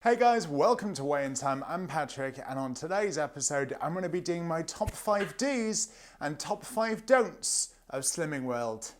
Hey guys, welcome to Weighintime. I'm Patrick, and on today's episode I'm going to be doing my top 5 do's and top 5 don'ts of Slimming World.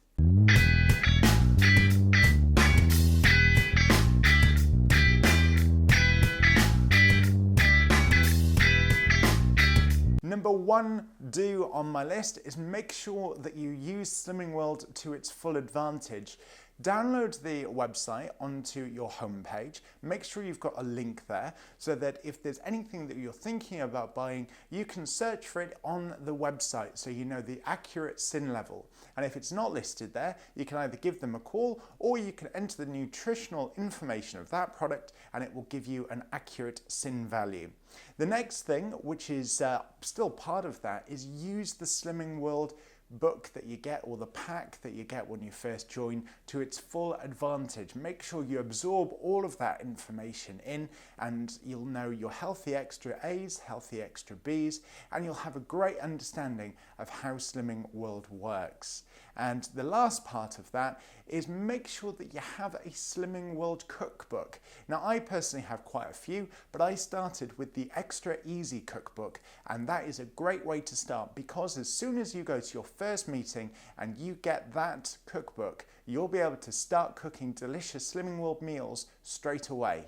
Number 1 do on my list is make sure that you use Slimming World to its full advantage. Download the website onto your homepage. Make sure you've got a link there so that if there's anything that you're thinking about buying, you can search for it on the website so you know the accurate sin level. And if it's not listed there, you can either give them a call or you can enter the nutritional information of that product and it will give you an accurate sin value. The next thing, which is still part of that, is use the Slimming World book that you get, or the pack that you get when you first join, to its full advantage. Make sure you absorb all of that information in, and you'll know your healthy extra A's, healthy extra B's, and you'll have a great understanding of how Slimming World works. And the last part of that is make sure that you have a Slimming World cookbook. Now, I personally have quite a few, but I started with the Extra Easy cookbook, and that is a great way to start because as soon as you go to your first meeting and you get that cookbook, you'll be able to start cooking delicious Slimming World meals straight away.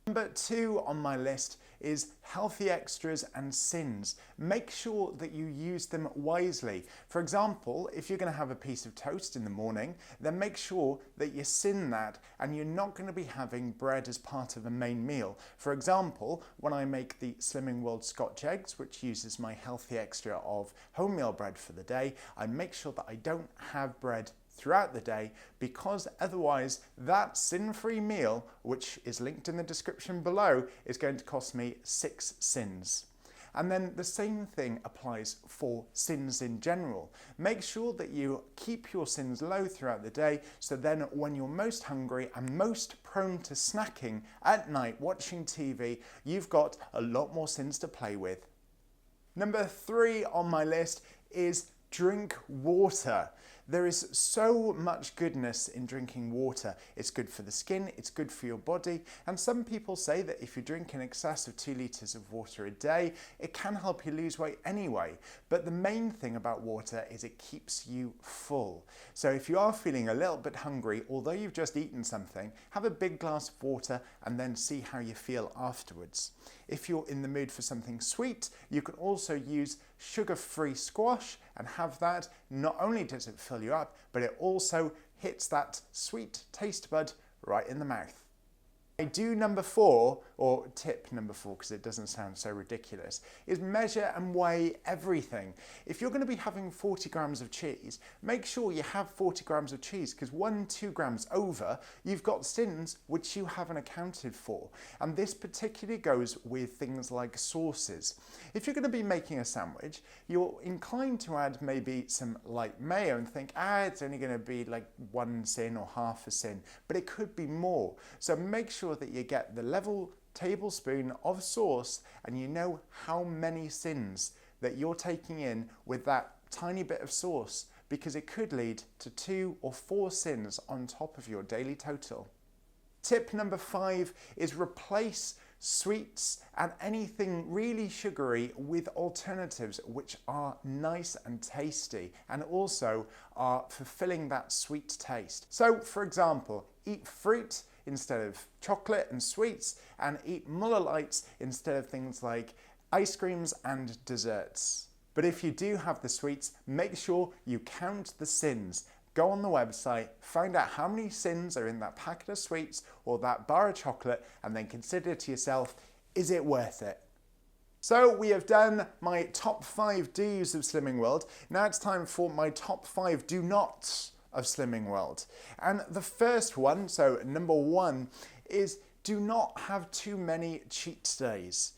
Number 2 on my list is healthy extras and sins. Make sure that you use them wisely. For example, if you're going to have a piece of toast in the morning, then make sure that you sin that and you're not going to be having bread as part of a main meal. For example, when I make the Slimming World Scotch eggs, which uses my healthy extra of wholemeal bread for the day, I make sure that I don't have bread throughout the day, because otherwise that sin-free meal, which is linked in the description below, is going to cost me 6 sins. And then the same thing applies for sins in general. Make sure that you keep your sins low throughout the day, so then when you're most hungry and most prone to snacking at night watching TV, you've got a lot more sins to play with. Number 3 on my list is drink water. There is so much goodness in drinking water. It's good for the skin, it's good for your body, and some people say that if you drink in excess of 2 litres of water a day, it can help you lose weight anyway. But the main thing about water is it keeps you full. So if you are feeling a little bit hungry, although you've just eaten something, have a big glass of water and then see how you feel afterwards. If you're in the mood for something sweet, you can also use sugar-free squash and have that. Not only does it fill you up, but it also hits that sweet taste bud right in the mouth. Do number 4, or tip number 4 because it doesn't sound so ridiculous, is measure and weigh everything. If you're going to be having 40 grams of cheese, make sure you have 40 grams of cheese, because 2 grams over, you've got sins which you haven't accounted for. And this particularly goes with things like sauces. If you're going to be making a sandwich, you're inclined to add maybe some light mayo and think, it's only going to be like 1 sin or half a sin, but it could be more. So make sure that you get the level tablespoon of sauce and you know how many sins that you're taking in with that tiny bit of sauce, because it could lead to 2 or 4 sins on top of your daily total. Tip number 5 is replace sweets and anything really sugary with alternatives which are nice and tasty and also are fulfilling that sweet taste. So for example, eat fruit instead of chocolate and sweets, and eat Muller Lights instead of things like ice creams and desserts. But if you do have the sweets, make sure you count the sins. Go on the website, find out how many sins are in that packet of sweets or that bar of chocolate, and then consider to yourself, is it worth it? So we have done my top 5 do's of Slimming World. Now it's time for my top 5 do nots of Slimming World. And the first one, so number 1, is do not have too many cheat days.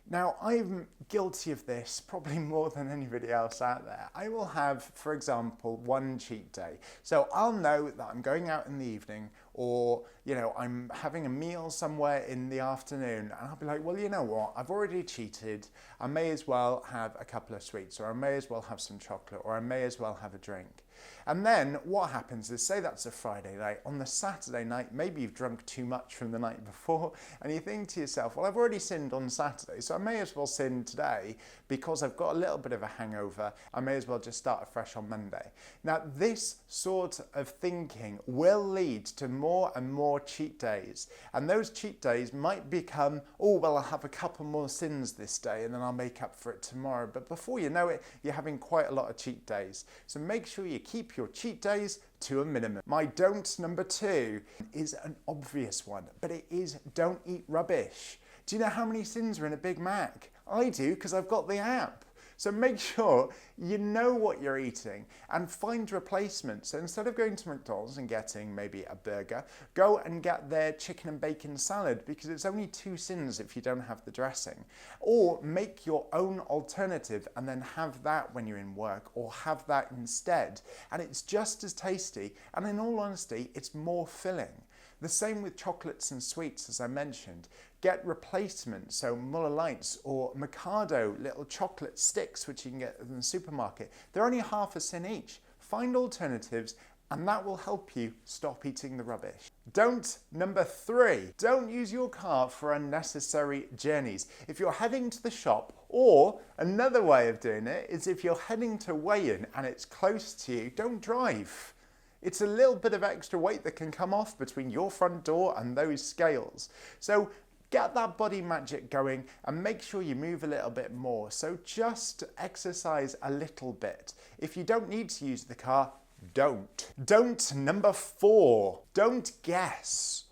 Now, I'm guilty of this probably more than anybody else out there. I will have, for example, one cheat day. So I'll know that I'm going out in the evening or, you know, I'm having a meal somewhere in the afternoon, and I'll be like, well, you know what, I've already cheated. I may as well have a couple of sweets, or I may as well have some chocolate, or I may as well have a drink. And then what happens is, say that's a Friday night, on the Saturday night, maybe you've drunk too much from the night before, and you think to yourself, well, I've already sinned on Saturday, so I may as well sin today because I've got a little bit of a hangover. I may as well just start afresh on Monday. Now, this sort of thinking will lead to more and more cheat days, and those cheat days might become, oh, well, I'll have a couple more sins this day and then I'll make up for it tomorrow. But before you know it, you're having quite a lot of cheat days. So make sure you keep your cheat days to a minimum. My don't number 2 is an obvious one, but it is don't eat rubbish. Do you know how many sins are in a Big Mac? I do, because I've got the app. So make sure you know what you're eating and find replacements. So instead of going to McDonald's and getting maybe a burger, go and get their chicken and bacon salad, because it's only 2 sins if you don't have the dressing. Or make your own alternative and then have that when you're in work, or have that instead. And it's just as tasty, and in all honesty, it's more filling. The same with chocolates and sweets, as I mentioned. Get replacements, so Muller Lights or Mikado little chocolate sticks, which you can get in the supermarket. They're only half a cent each. Find alternatives, and that will help you stop eating the rubbish. Don't number 3, don't use your car for unnecessary journeys. If you're heading to the shop, or another way of doing it is if you're heading to weigh-in and it's close to you, don't drive. It's a little bit of extra weight that can come off between your front door and those scales. So get that body magic going and make sure you move a little bit more. So just exercise a little bit. If you don't need to use the car, don't. Don't number 4, don't guess.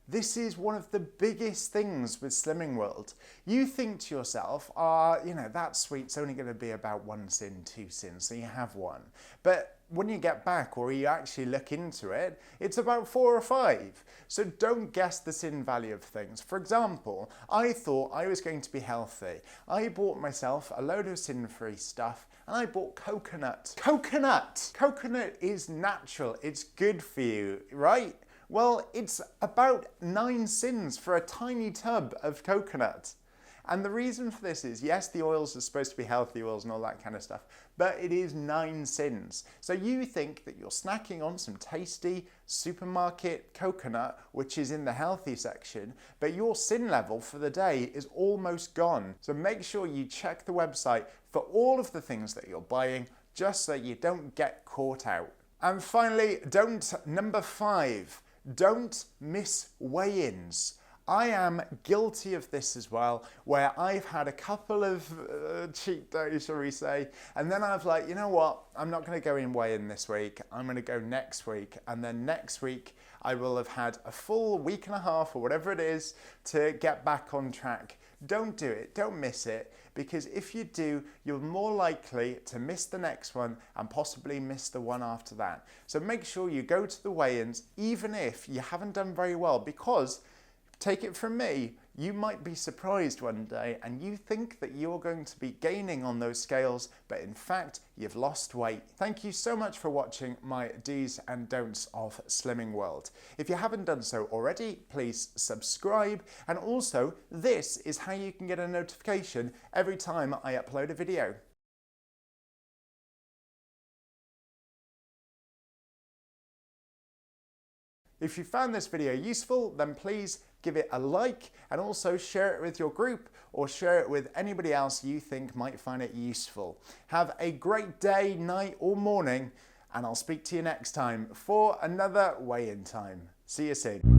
This is one of the biggest things with Slimming World. You think to yourself, you know, that sweet's only going to be about 1 sin, 2 sins, so you have 1. But when you get back, or you actually look into it, it's about 4 or 5. So don't guess the sin value of things. For example, I thought I was going to be healthy. I bought myself a load of sin-free stuff, and I bought coconut. Coconut! Coconut is natural, it's good for you, right? Well, it's about 9 sins for a tiny tub of coconut. And the reason for this is, yes, the oils are supposed to be healthy oils and all that kind of stuff, but it is 9 sins. So you think that you're snacking on some tasty supermarket coconut, which is in the healthy section, but your sin level for the day is almost gone. So make sure you check the website for all of the things that you're buying, just so you don't get caught out. And finally, don't number 5, don't miss weigh-ins. I am guilty of this as well, where I've had a couple of cheat days, shall we say, and then I've like, you know what, I'm not going to go in weigh-in this week, I'm going to go next week, and then next week I will have had a full week and a half or whatever it is to get back on track. Don't do it, don't miss it, because if you do, you're more likely to miss the next one and possibly miss the one after that. So make sure you go to the weigh-ins, even if you haven't done very well, because take it from me, you might be surprised one day and you think that you're going to be gaining on those scales, but in fact, you've lost weight. Thank you so much for watching my do's and don'ts of Slimming World. If you haven't done so already, please subscribe. And also, this is how you can get a notification every time I upload a video. If you found this video useful, then please give it a like and also share it with your group or share it with anybody else you think might find it useful. Have a great day, night or morning, and I'll speak to you next time for another Weigh-In Time. See you soon.